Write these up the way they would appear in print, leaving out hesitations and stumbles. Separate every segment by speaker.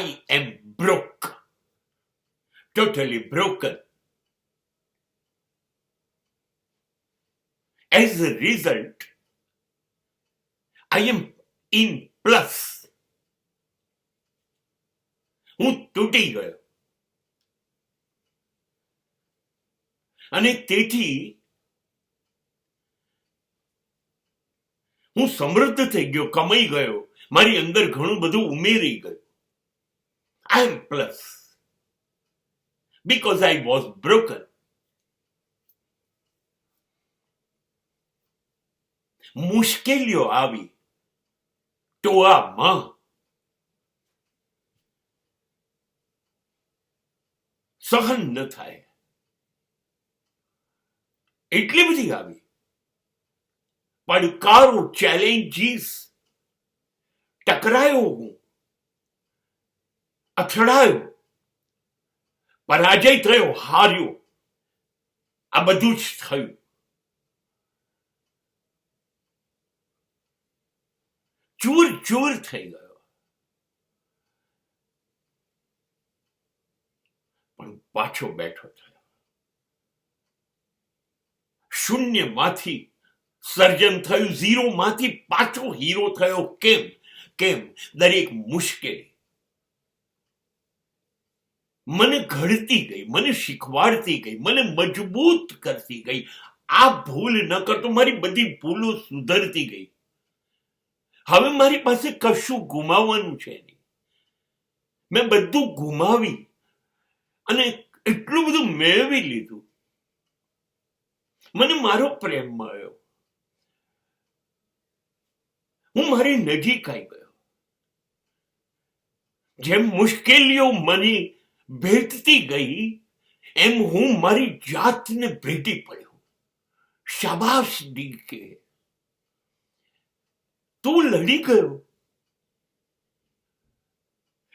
Speaker 1: I am broke, totally broken. As a result, I am in plus. હું તૂટી ગયો અને તેથી હું સમૃદ્ધ થઈ ગયો, કમાઈ ગયો, મારી અંદર ઘણું બધું ઉમેરી ગયું. I am plus because I was broken. મુશ્કેલીઓ આવી ટોળામાં સહન ન થાય એટલી બધી આવી. પડકારો, ચેલેન્જીસ, ટકરાયો હું, અથડાયો, પરાજય થયો, હાર્યો, આ બધું જ થયું. ચૂર ચૂર થઈ ગયો. પણ પાછો બેઠો થયો. શૂન્યમાંથી સર્જન થયું, ઝીરોમાંથી પાછો હીરો થયો. કેમ? દરેક મુશ્કેલી મને ઘડતી ગઈ, મને શીખવાડતી ગઈ, મને મજબૂત કરતી ગઈ. આ ભૂલ ન કરતો મારી બધી ભૂલો સુધરતી ગઈ. હવે મારી પાસે કશું ગુમાવવાનું છે નહીં. મેં બધું ગુમાવી અને એટલું બધું મેળવી લીધું. મને મારો પ્રેમ મળ્યો. હું મારી નજીક આવી ગયો. જેમ મુશ્કેલીઓ મને ભેટતી ગઈ એમ હું મારી જાતને ભેટી પડ્યો. શાબાશ ડીકે, તું લડી ગયો.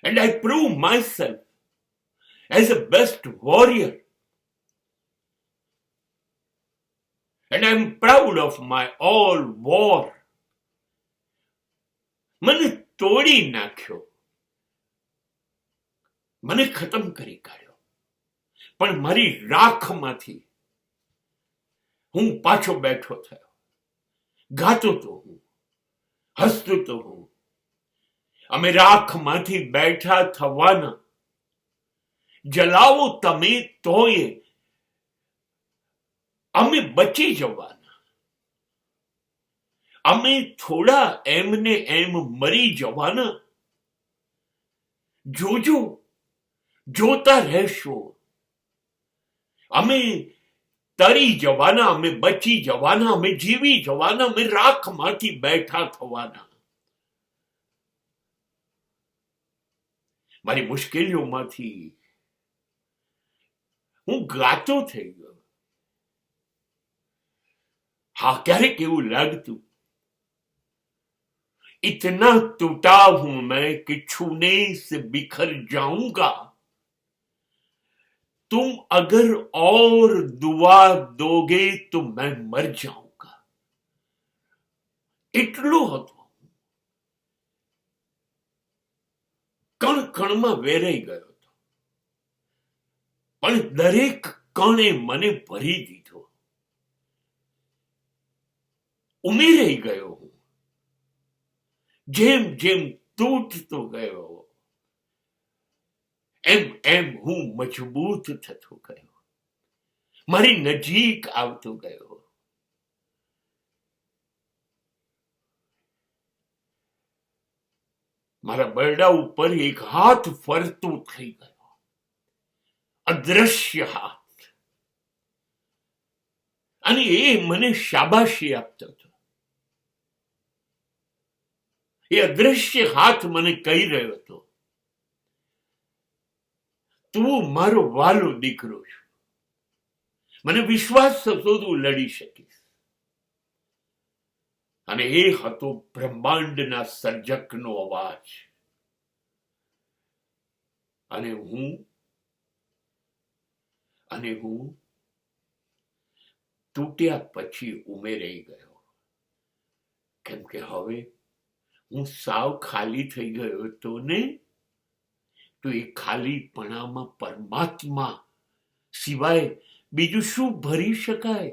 Speaker 1: And I prove myself as a best warrior. And I am proud of my all war. મને તોડી નાખ્યો, મને ખતમ કરી કાઢ્યો, પણ મારી રાખમાંથી હું પાછો બેઠો થયો. ગાતો તો હું, હસતો તો હું. અમે રાખમાંથી બેઠા થવાના. જલાવો તમે તોય અમે બચી જવાના. અમે થોડા એમને એમ મરી જવાના. જોજો, જોતા રહેશો. અમે તરી જવાના, અમે બચી જવાના, અમે જીવી જવાના, અમે રાખમાંથી બેઠા થવાના. મારી મુશ્કેલીઓમાંથી હું ગાતો થઈ ગયો. હા, ક્યારેક એવું લાગતું, इतना टूटा हूं मैं कि छूने से बिखर जाऊंगा. तुम अगर और दुआ दोगे तो मैं मर जाऊंगा. એટલો હતો. કણ કણમાં વેરાઈ ગયો હતો, પણ દરેક કણે મને ભરી દીધો. ઉમેરાઈ ગયો હું. જેમ જેમ તૂટતો ગયો એમ હું મજબૂત થતો ગયો, મારી નજીક આવતો ગયો. મારા બરડા ઉપર એક હાથ ફરતો થઈ ગયો, અદ્રશ્ય હાથ. અને એ મને શાબાશી આપતો હતો. એ અદ્રશ્ય હાથ મને કહી રહ્યો હતો, તું મારો વાલો દીકરો છે, મને વિશ્વાસ થતો તું લડી શકીશ. અને એ હતો બ્રહ્માંડના સર્જકનો અવાજ. અને હું તૂટ્યા પછી ઉમેરાઈ ગયો. કેમ કે હવે હું સાવ ખાલી થઈ ગયો હતો ને. તો એ ખાલીપણામાં પરમાત્મા સિવાય બીજું શું ભરી શકાય?